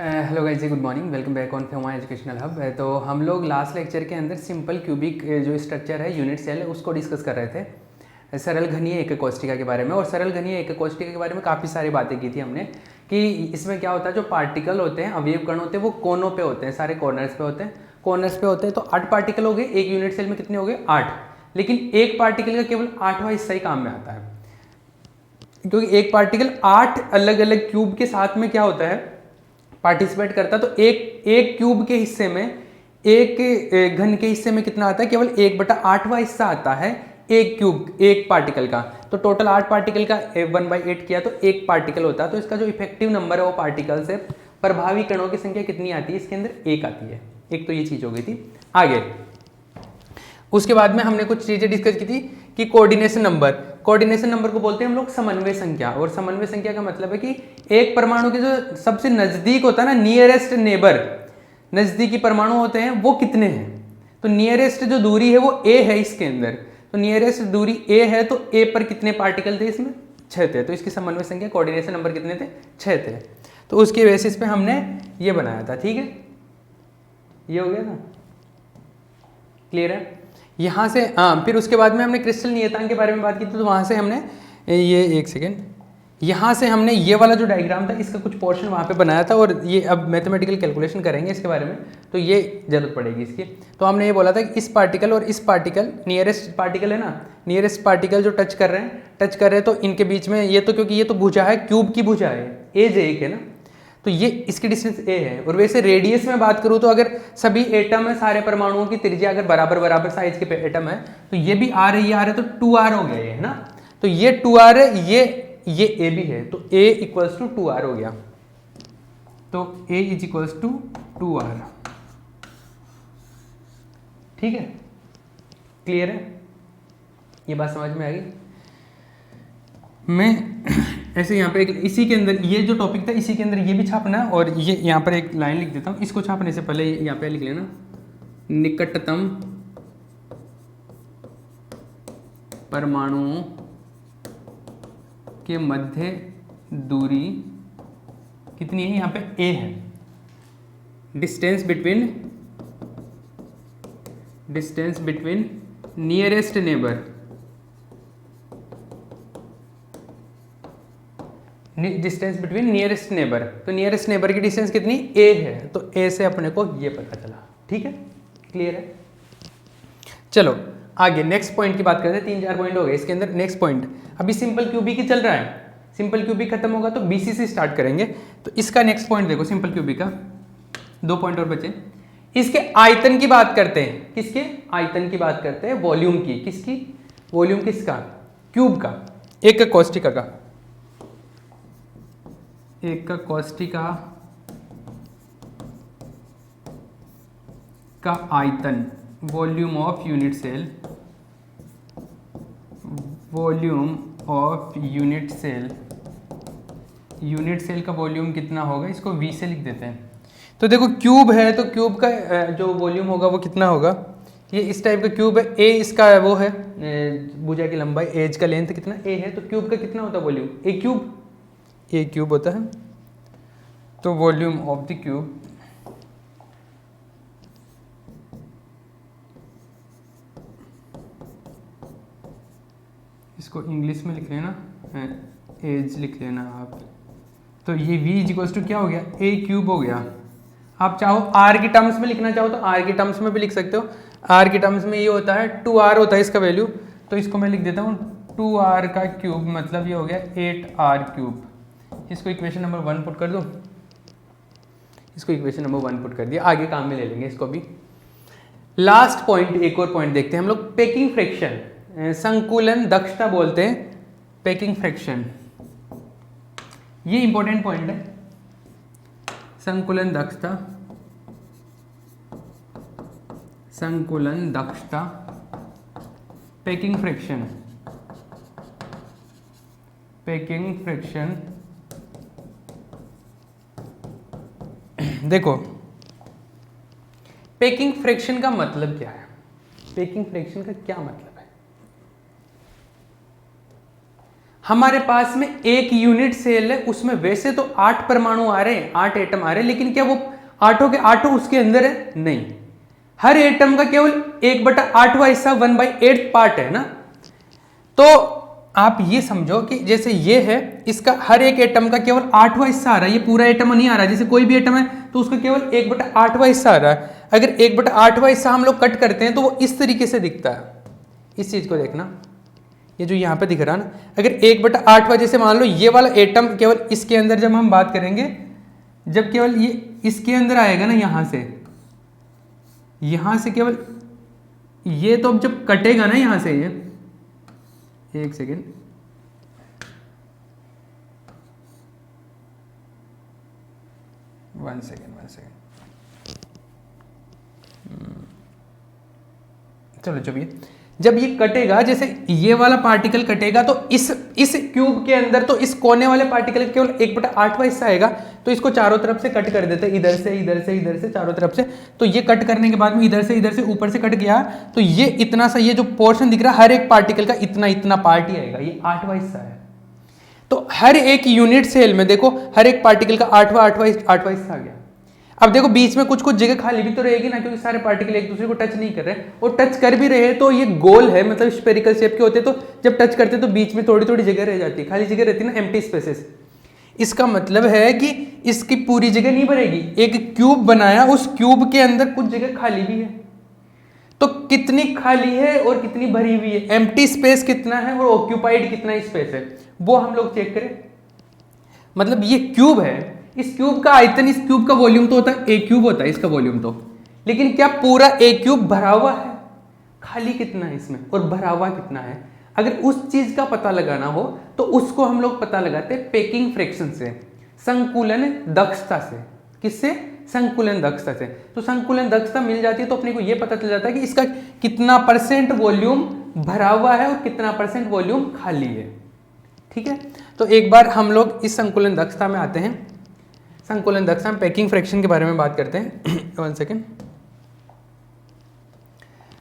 Hello guys जी, good morning, welcome back on Fyoma educational hub. तो हम लोग लास्ट लेक्चर के अंदर सिंपल क्यूबिक जो स्ट्रक्चर है यूनिट सेल उसको डिस्कस कर रहे थे, सरल घनीय एक कोष्ठिका के बारे में। और सरल घनीय एक कोष्ठिका के बारे में काफ़ी सारी बातें की थी हमने कि इसमें क्या होता है, जो पार्टिकल होते हैं, अवयव कण होते हैं, वो कोनों पे होते हैं, सारे कॉर्नर्स पे होते हैं। कॉर्नर्स पे होते हैं तो 8 पार्टिकल हो गए। एक यूनिट सेल में कितने हो गए? 8। लेकिन एक पार्टिकल का केवल 8वां हिस्सा ही काम में आता है, क्योंकि एक पार्टिकल 8 अलग अलग क्यूब के साथ में क्या होता है, पार्टिसिपेट करता है। तो एक क्यूब के हिस्से में, एक घन के हिस्से में कितना आता है? केवल 1/8वां हिस्सा आता है एक क्यूब, एक पार्टिकल का। तो टोटल 8 पार्टिकल का 1/8 किया तो एक पार्टिकल होता है। तो इसका जो इफेक्टिव नंबर है वो पार्टिकल से, प्रभावी कणों की संख्या कितनी आती है? इसके अंदर 1 आती है। एक तो ये चीज हो गई थी। आगे उसके बाद में हमने कुछ चीजें डिस्कस की थी कि कोऑर्डिनेशन नंबर, कोऑर्डिनेशन नंबर को बोलते हैं हम लोग समन्वय संख्या। और समन्वय संख्या का मतलब है कि एक परमाणु के जो सबसे नजदीक होता है ना, नियरेस्ट नेबर, नजदीकी परमाणु होते हैं, वो कितने हैं। तो नियरेस्ट जो दूरी है वो ए है इसके अंदर। तो नियरेस्ट दूरी ए है, तो ए पर कितने पार्टिकल थे? इसमें 6 थे। तो इसकी समन्वय संख्या, कोऑर्डिनेशन नंबर कितने थे? 6 थे। तो उसके बेसिस पे हमने ये बनाया था। ठीक है, ये हो गया ना, क्लियर है। यहाँ से फिर उसके बाद में हमने क्रिस्टल नियतांक के बारे में बात की थी। तो वहाँ से हमने ये, एक सेकेंड, यहाँ से हमने ये वाला जो डायग्राम था इसका कुछ पोर्शन वहाँ पे बनाया था। और ये अब मैथमेटिकल कैलकुलेशन करेंगे इसके बारे में, तो ये जरूरत पड़ेगी इसकी। तो हमने ये बोला था कि इस पार्टिकल और इस पार्टिकल, नियरेस्ट पार्टिकल है ना, नियरेस्ट पार्टिकल जो टच कर रहे हैं, तो इनके बीच में ये, तो क्योंकि ये तो भुजा है, क्यूब की भुजा है, एज एक है ना, तो ये इसकी डिस्टेंस ए है। और वैसे रेडियस में बात करूं तो अगर सभी एटम है, सारे परमाणुओं की त्रिज्या अगर बराबर बराबर साइज के एटम है, तो ये भी आर है, ये आर है, तो 2r हो गया ये, है ना। तो ये 2r है, ये ए भी है, तो a इक्वल्स टू 2r हो गया। तो a is equals to 2r। ठीक है, क्लियर है, ये बात समझ में आ गई। मैं ऐसे यहाँ पे इसी के अंदर ये जो टॉपिक था इसी के अंदर ये भी छापना, और ये यहाँ पर एक लाइन लिख देता हूँ। इसको छापने से पहले यहाँ पे लिख लेना, निकटतम परमाणुओं के मध्य दूरी कितनी है? यहाँ पे a है, distance between nearest neighbour, distance between nearest neighbour. तो नियरेस्ट नेबर की डिस्टेंस कितनी? a है, तो a से अपने को ये पता चला। ठीक है, क्लियर है। चलो आगे नेक्स्ट पॉइंट की बात करते हैं। 3-4 पॉइंट हो गए इसके अंदर। नेक्स्ट पॉइंट, अभी सिंपल क्यूबिक ही चल रहा है, सिंपल क्यूबिक खत्म होगा तो बीसी से स्टार्ट करेंगे। तो इसका नेक्स्ट पॉइंट देखो, सिंपल क्यूबिक का 2 पॉइंट और बचे। इसके आयतन की बात करते हैं। किसके आयतन की बात करते हैं? वॉल्यूम की। किसकी? वॉल्यूम किसका? क्यूब का, एक कोष्ठिका का, एक का कोष्ठिका का आयतन, volume of unit cell, volume of unit cell, unit cell का वॉल्यूम कितना होगा? इसको v से लिख देते हैं। तो देखो क्यूब है, तो क्यूब का जो वॉल्यूम होगा वो कितना होगा? ये इस टाइप का क्यूब है, a इसका वो है भुजा की लंबाई, एज का लेंथ कितना? a है, तो क्यूब का कितना होता है वॉल्यूम? a क्यूब होता है। तो वॉल्यूम ऑफ द क्यूब इसको इंग्लिश में लिख लेना, एज लिख लेना आप। तो ये v इक्वल्स टू क्या हो गया? a क्यूब हो गया। आप चाहो r की टर्म्स में लिखना चाहो तो r की टर्म्स में भी लिख सकते हो। r की टर्म्स में ये होता है 2r होता है इसका वैल्यू, तो इसको मैं लिख देता हूँ 2r का क्यूब, मतलब ये हो गया 8r क्यूब। इसको इक्वेशन नंबर 1 पुट कर दूँ, इसको इक्वेशन नंबर 1 पुट कर दिया। आगे काम में ले लेंगे इसको भी। लास्ट पॉइंट, एक और पॉइंट देखते हैं हम लोग, पैकिंग फ्रैक्शन, संकुलन दक्षता बोलते हैं, पैकिंग फ्रैक्शन। ये इंपॉर्टेंट पॉइंट है, संकुलन दक्षता, संकुलन दक्षता, पैकिंग फ्रैक्शन, पैकिंग फ्रैक्शन। देखो पैकिंग फ्रैक्शन का मतलब क्या है? पैकिंग फ्रैक्शन का क्या मतलब है? हमारे पास में एक यूनिट सेल है, उसमें वैसे तो 8 परमाणु आ रहे हैं, 8 एटम आ रहे हैं, लेकिन क्या वो आठों के आठों उसके अंदर है? नहीं, हर एटम का केवल 1/8वां हिस्सा 1/8 पार्ट है ना। तो आप ये समझो कि जैसे ये है, इसका हर एक एटम का केवल 8वां हिस्सा आ रहा है, ये पूरा एटम नहीं आ रहा है। जैसे कोई भी एटम है तो उसका केवल 1/8वां हिस्सा आ रहा है। अगर 1/8वां हिस्सा हम लोग कट करते हैं तो वो इस तरीके से दिखता है। इस चीज को देखना, ये जो यहाँ पे दिख रहा है ना, अगर 1/8वां, जैसे मान लो ये वाला एटम केवल इसके अंदर, जब हम बात करेंगे, जब केवल ये इसके अंदर आएगा ना, यहाँ से केवल ये, तो अब जब कटेगा ना यहाँ से, ये एक सेकेंड, वन सेकेंड, चलो जब ये कटेगा, जैसे ये वाला पार्टिकल कटेगा तो इस क्यूब के अंदर, तो इस कोने वाले पार्टिकल केवल 1/8वां हिस्सा आएगा। तो इसको चारों तरफ से कट कर देते हैं, इधर से चारों तरफ से। तो ये कट करने के बाद में इधर से ऊपर से कट गया, तो ये इतना सा, ये जो पोर्शन दिख रहा है, हर एक पार्टिकल का इतना पार्ट ही आएगा, ये 8वां हिस्सा है। तो हर एक यूनिट सेल में देखो, हर एक पार्टिकल का 8वां हिस्सा आ गया। अब देखो बीच में कुछ जगह खाली भी तो रहेगी ना, क्योंकि सारे पार्टिकल एक दूसरे को टच नहीं कर रहे, और टच कर भी रहे तो ये गोल है, मतलब स्फेरिकल शेप के होते, तो जब टच करते तो बीच में थोड़ी जगह रह जाती है, खाली जगह रहती है ना, एम्प्टी स्पेसेस। इसका मतलब है कि इसकी पूरी जगह नहीं भरेगी। एक क्यूब बनाया, उस क्यूब के अंदर कुछ जगह खाली भी है, तो कितनी खाली है और कितनी भरी हुई है, एम्प्टी स्पेस कितना है और ऑक्यूपाइड कितना स्पेस है, वो हम लोग चेक करें। मतलब ये क्यूब है, इस क्यूब का आयतन, इस क्यूब का वॉल्यूम तो होता है, ए क्यूब होता है इसका वॉल्यूम तो, लेकिन क्या पूरा ए क्यूब भरा हुआ है? खाली कितना है इसमें और भरा हुआ कितना है? अगर उस चीज का पता लगाना हो तो उसको हम लोग पता लगाते हैं पैकिंग फ्रैक्शन से, संकुलन दक्षता से। किससे? संकुलन दक्षता से। तो संकुलन दक्षता मिल जाती है तो अपने को यह पता चल जाता है कि इसका कितना % वॉल्यूम भरा हुआ है और कितना % वॉल्यूम खाली है। ठीक है, तो एक बार हम लोग इस संकुलन दक्षता में आते हैं। संकुलन दक्षता में पैकिंग फ्रैक्शन के बारे में बात करते हैं। 1 सेकेंड।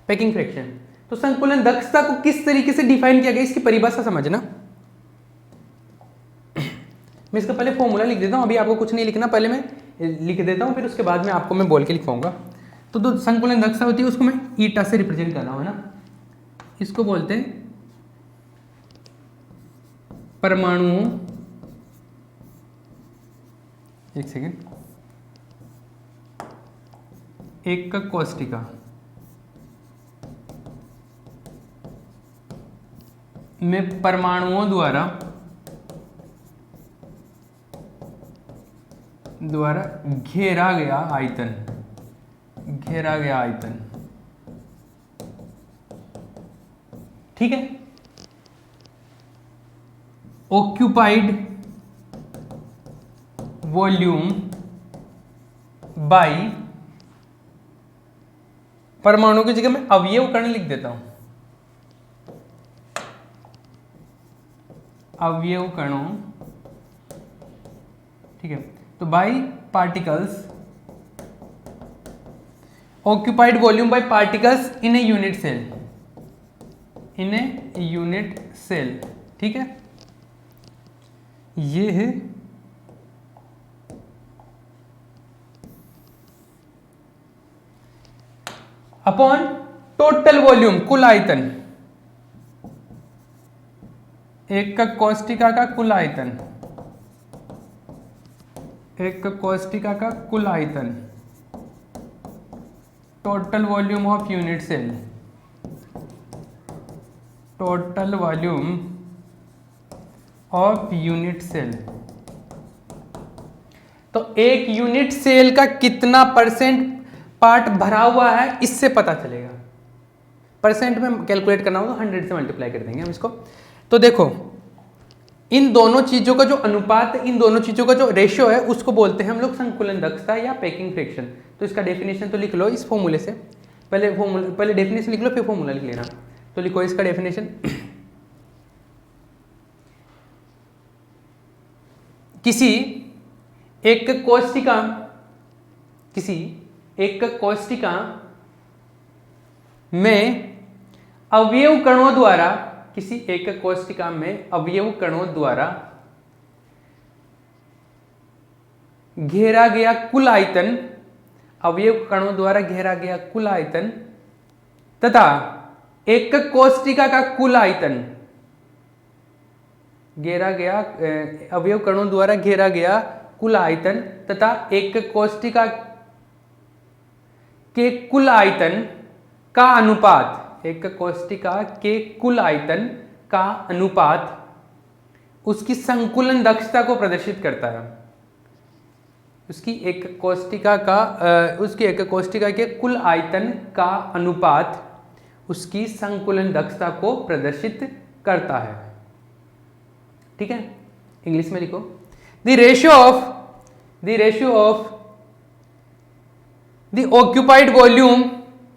पैकिंग फ्रैक्शन, तो संकुलन दक्षता को किस तरीके से डिफाइन किया गया, इसकी परिभाषा समझना। मैं इसका पहले फॉर्मूला लिख देता हूं, अभी आपको कुछ नहीं लिखना, पहले मैं लिख देता हूं, फिर उसके बाद में आपको मैं बोल के लिखवाऊंगा। तो जो संकुलन दक्षता होती है उसको मैं ईटा से रिप्रेजेंट कर रहा हूं, है ना। इसको बोलते हैं परमाणुओं, एक सेकेंड, एकक कोष्टिका में परमाणुओं द्वारा घेरा गया आयतन। ठीक है, ऑक्यूपाइड वॉल्यूम बाई, परमाणु की जगह मैं अवयव कण लिख देता हूं, अवयव कणों। ठीक है, तो by particles, occupied volume by particles in a unit cell, ठीक है, ये है अपॉन टोटल वॉल्यूम, कुल आयतन, एकक कोष्टिका का कुल आयतन, एकक कोष्टिका का कुल आयतन, total volume of unit cell, total volume of unit cell. तो एक यूनिट सेल का कितना % पार्ट भरा हुआ है इससे पता चलेगा। परसेंट में कैलकुलेट करना हो तो 100 से मल्टीप्लाई कर देंगे हम इसको। तो देखो इन दोनों चीजों का जो अनुपात है, इन दोनों चीजों का जो रेशियो है, उसको बोलते हैं हम लोग संकुलन दक्षता या पैकिंग फ्रैक्शन। तो इसका डेफिनेशन तो लिख लो इस फॉर्मूले से, पहले डेफिनेशन लिख लो फिर फॉर्मूला लिख लेना। तो लिखो इसका डेफिनेशन, किसी एक कोष्टिका में अवयव कणों द्वारा किसी एकक कोशिका में अवयव कणों द्वारा घेरा गया कुल आयतन, अवयव कणों द्वारा घेरा गया कुल आयतन तथा एकक कोशिका का कुल आयतन, घेरा गया अवयव कणों द्वारा घेरा गया कुल आयतन तथा एकक कोशिका के कुल आयतन का अनुपात, एकक कोशिका के कुल आयतन का अनुपात उसकी संकुलन दक्षता को प्रदर्शित करता है। उसकी एकक कोशिका के कुल आयतन का अनुपात उसकी संकुलन दक्षता को प्रदर्शित करता है। ठीक है, इंग्लिश में लिखो, the ratio of the occupied volume,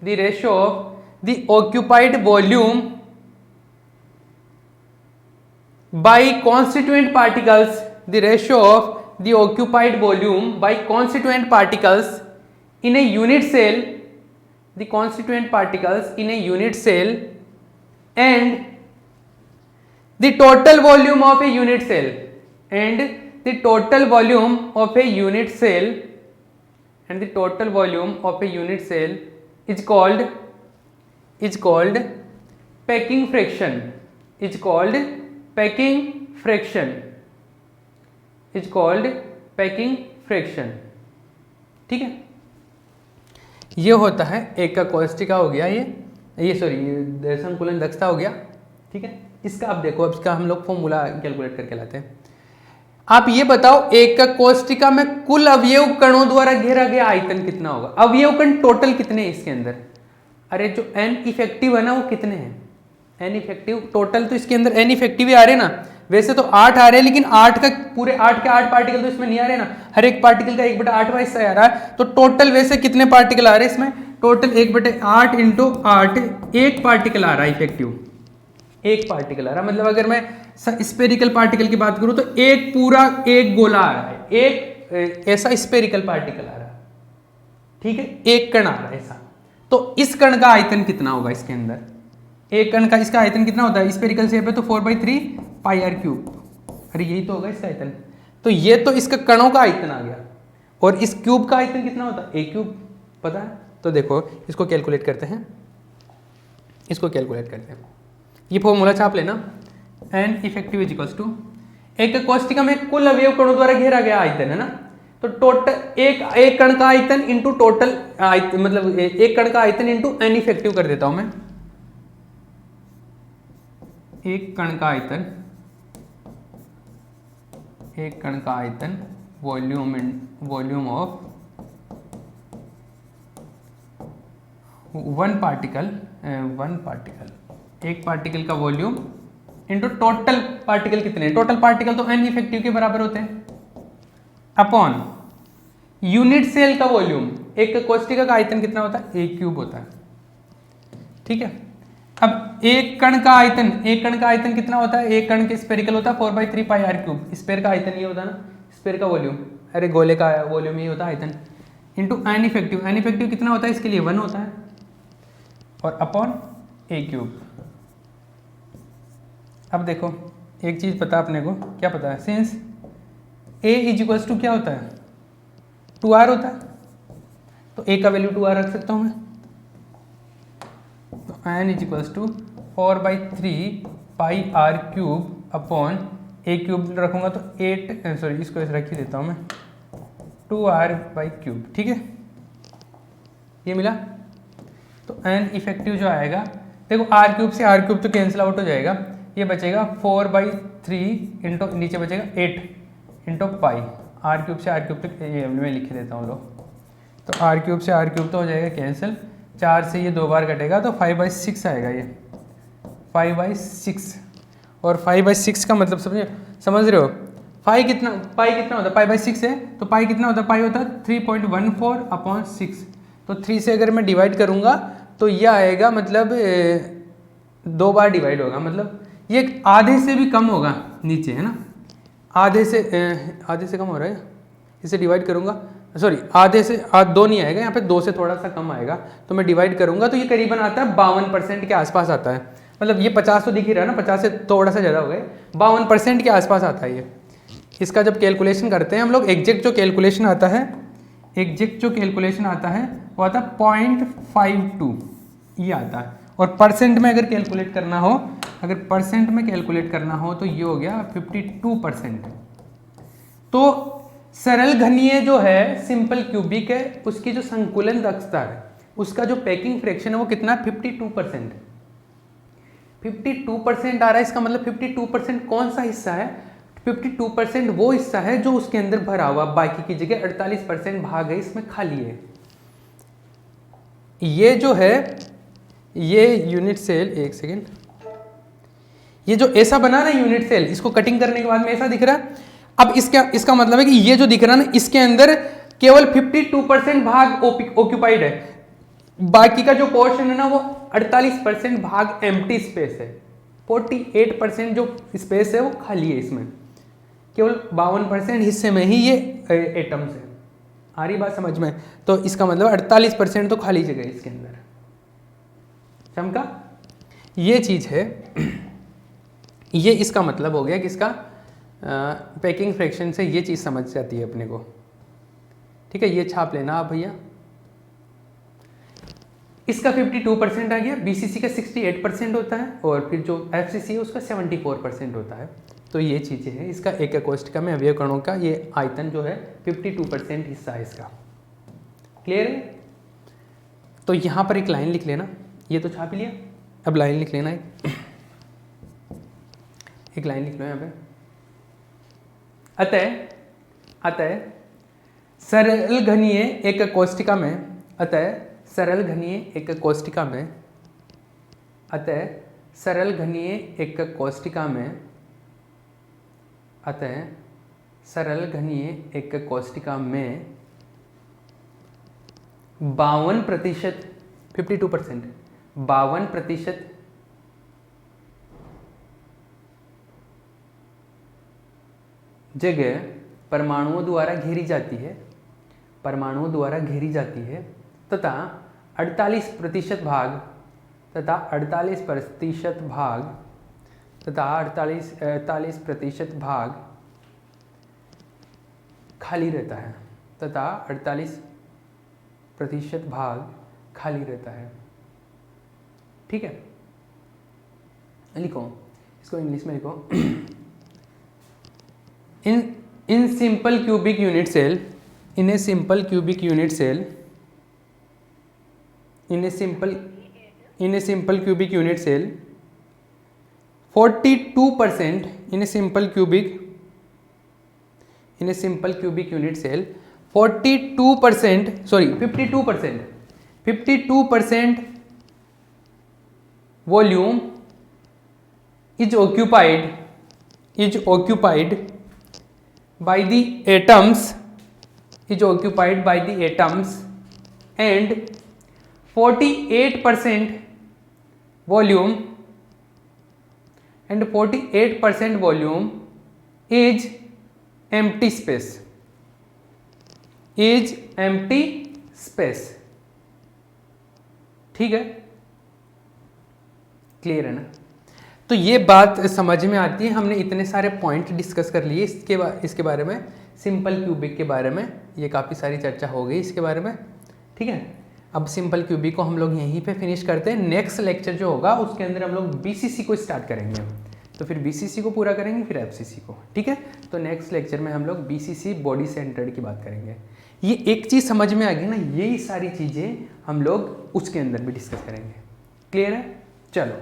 the ratio of the occupied volume by constituent particles, the ratio of the occupied volume by constituent particles in a unit cell, the constituent particles in a unit cell and the total volume of a unit cell, and the total volume of a unit cell, and the total volume of a unit cell is called packing fraction, is called packing fraction, is called packing fraction। ठीक है, ये होता है एकक कोशिका हो गया, ये सॉरी संकुलन दक्षता हो गया। ठीक है, इसका अब देखो, अब इसका हम लोग फॉर्मूला कैलकुलेट करके लाते हैं। आप ये बताओ एकक कोशिका में कुल अवयव कणों द्वारा घेरा गया आयतन कितना होगा? अवयव कण टोटल कितने हैं इसके अंदर? अरे जो एन इफेक्टिव है ना वो कितने हैं? एन इफेक्टिव टोटल तो इसके अंदर एन इफेक्टिव ही आ रहे ना, वैसे तो 8 आ रहे हैं, लेकिन 8 का पूरे 8 के 8 पार्टिकल तो इसमें नहीं आ रहे ना, हर एक पार्टिकल का 1/8 हिस्सा आ रहा है। तो टोटल वैसे कितने पार्टिकल आ रहे हैं इसमें? टोटल 1/8 इंटू 8 एक पार्टिकल आ रहा है इफेक्टिव, एक पार्टिकल आ रहा है। मतलब अगर मैं स्पेरिकल पार्टिकल की बात करूं तो एक पूरा एक गोला आ रहा है, एक ऐसा स्पेरिकल पार्टिकल आ रहा है। ठीक है, एक कण आ रहा है ऐसा। तो इस कण का आयतन कितना होगा इसके अंदर? एक कण का इसका आयतन कितना होता है? स्पेरिकल शेप है तो 4/3 पाई आर क्यूब। अरे यही तो होगा इसका आयतन। तो ये तो इसका कणों का आयतन आ गया, और इस क्यूब का आयतन कितना होता है? ए क्यूब। पता है? तो देखो इसको कैलकुलेट करते हैं, इसको कैलकुलेट करते हैं। ये फॉर्मूला छाप लेना, N effective is equals to, एक कोशिका में कुल अवयव कणों द्वारा घेरा गया आयतन है ना, तो टोटल एक कण का आयतन इंटू टोटल आयतन, मतलब एक कण का आयतन इंटू एन इफेक्टिव कर देता हूं मैं। एक कण का आयतन, एक कण का आयतन वॉल्यूम ऑफ वन पार्टिकल, एक पार्टिकल का वॉल्यूम इंटू टोटल पार्टिकल कितने? टोटल पार्टिकल तो एन इफेक्टिव के बराबर होते हैं, अपॉन यूनिट सेल का वॉल्यूम। एक कोशिका का आयतन कितना होता है? ए क्यूब होता है। ठीक है, अब एक कण का आयतन कितना होता है? एक कण के स्पेरिकल होता है 4/3 पाई आर क्यूब। स्पेयर का आयतन ये होता है ना, स्पेयर का वॉल्यूम, अरे गोले का वॉल्यूम ये होता है आयतन, into an effective. An effective कितना होता है इसके लिए? 1 होता है, और अपॉन ए क्यूब। अब देखो एक चीज पता अपने को, क्या पता है? Since A is equals to क्या होता है? 2r होता है, तो ए का वैल्यू 2r रख सकता हूं मैं। तो n is equals to 4/3 pi R cube upon A cube रखूंगा तो 8, सॉरी इसको ऐसे रख ही देता हूं मैं, 2r/क्यूब। ठीक है, ये मिला। तो n इफेक्टिव जो आएगा, देखो आर क्यूब से आर क्यूब तो कैंसिल आउट हो जाएगा, ये बचेगा 4/3 इंटू नीचे बचेगा 8 इंटू पाई। आर क्यूब से आर क्यूब तक ये मैं लिख देता हूँ लोग, तो आर क्यूब से आर क्यूब तो हो जाएगा कैंसिल, 4 से ये 2 बार कटेगा तो 5/6 आएगा, ये 5/6। और 5/6 का मतलब समझ रहे हो? पाई कितना होता है? पाई/6 है, तो पाई कितना होता है? पाई होता है 3.14/6। तो 3 से अगर मैं डिवाइड करूँगा तो ये आएगा, मतलब 2 बार डिवाइड होगा, मतलब ये आधे से भी कम होगा नीचे, है ना, आधे से कम हो रहा है। इसे डिवाइड करूँगा, सॉरी आधे से 2 नहीं आएगा, यहाँ पे 2 से थोड़ा सा कम आएगा, तो मैं डिवाइड करूँगा तो ये करीबन आता है 52% के आसपास आता है। मतलब ये 50 तो दिख ही रहा है ना, 50 से थोड़ा सा ज़्यादा हो गए, 52% के आसपास आता है ये। इसका जब कैलकुलेशन करते हैं हम लोग, एग्जैक्ट जो कैलकुलेशन आता है, वो आता है 0.52 ये आता है। और परसेंट में अगर कैलकुलेट करना हो, तो ये हो गया 52%। तो सरल घनीय जो है सिंपल क्यूबिक है, उसकी जो संकुलन दक्षता है, उसका जो पैकिंग फ्रैक्शन है वो कितना, 52%। 52% आ रहा है, इसका मतलब 52% कौन सा हिस्सा है, 52% वो हिस्सा है जो उसके अंदर भरा हुआ, बाकी की जगह 48% भाग है इसमें खाली है। ये जो है ये यूनिट सेल, एक सेकेंड, ये जो ऐसा बना ना यूनिट सेल, इसको कटिंग करने के बाद में ऐसा दिख रहा है। अब इसका मतलब है कि ये जो दिख रहा है ना, इसके अंदर केवल 52% भाग ऑक्यूपाइड है, बाकी का जो पोर्शन है ना वो 48% भाग एम्प्टी स्पेस है, 48% जो स्पेस है वो खाली है, इसमें केवल 52% हिस्से में ही ये एटम्स है। आ रही बात समझ में? तो इसका मतलब 48% तो खाली जगह है इसके अंदर। चमका? ये चीज है, ये इसका मतलब हो गया कि इसका पैकिंग फ्रैक्शन से ये चीज समझ जाती है अपने को। ठीक है, ये छाप लेना आप भैया। इसका 52% आ गया, बीसीसी का 68% होता है, और फिर जो एफसीसी है उसका 74% होता है। तो ये चीज़ें हैं, इसका एक कोष्ठिका में अवयव कणों का ये आयतन जो है 52% हिस्सा है इसका। क्लियर है? तो यहाँ पर एक लाइन लिख लेना, ये तो छाप लिया, अब लाइन लिख लेना, एक लाइन लिख लो यहाँ पे। अतः सरल घनीय एक कोष्ठिका में, अतः सरल घनीय एक कोष्ठिका में, अतः सरल घनीय एक कोष्ठिका में, अतः सरल घनीय एक कोष्ठिका में 52%, 52%, 52% जगह परमाणुओं द्वारा घेरी जाती है, परमाणुओं द्वारा घेरी जाती है, तथा 48% भाग, तथा 48% भाग, तथा 48% भाग खाली रहता है, तथा 48% भाग खाली रहता है। ठीक है, लिखो इसको, इंग्लिश में लिखो। in simple cubic unit cell, in a simple cubic unit cell, in a simple cubic unit cell, 42% in a simple cubic unit cell, 52% volume is occupied by the atoms, and 48% volume is empty space, ठीक है? Clear है ना? तो ये बात समझ में आती है। हमने इतने सारे पॉइंट डिस्कस कर लिए इसके बारे में, सिंपल क्यूबिक के बारे में ये काफ़ी सारी चर्चा हो गई इसके बारे में। ठीक है, अब सिंपल क्यूबिक को हम लोग यहीं पे फिनिश करते हैं। नेक्स्ट लेक्चर जो होगा उसके अंदर हम लोग बीसीसी को स्टार्ट करेंगे, तो फिर बीसीसी को पूरा करेंगे, फिर एफसीसी को। ठीक है, तो नेक्स्ट लेक्चर में हम लोग बीसीसी बॉडी सेंटर्ड की बात करेंगे। ये एक चीज़ समझ में आ गई ना, यही सारी चीज़ें हम लोग उसके अंदर भी डिस्कस करेंगे। क्लियर है? चलो।